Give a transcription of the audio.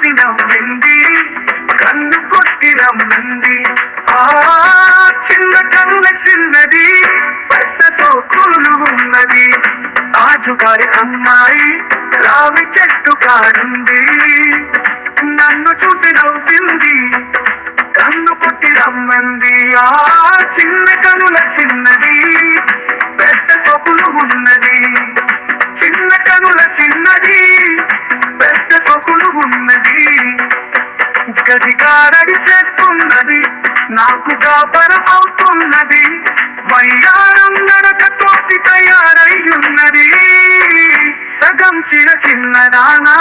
చూసి నవ్వింది, కన్ను కొట్టి రమ్మింది. ఆ చిన్న కనుల చిన్నది, పెద్ద సోకులు ఉన్నది. రాజుగారి అమ్మాయి రావి చెట్టు కాడుంది. నన్ను చూసి నవ్వింది, కన్ను కొట్టి రమ్మంది. ఆ చిన్న కనుల చిన్నది, పెద్ద సొకులు ఉన్నది. చిన్న కనుల చిన్నది, పెద్ద సొకులు ఉన్నది. గదిగారడి చేస్తున్నది, నాకు కాపర అవుతున్నది. వయ్యారం నడకతోటి తయారయ్యున్నది, సగం చిన్నదానా.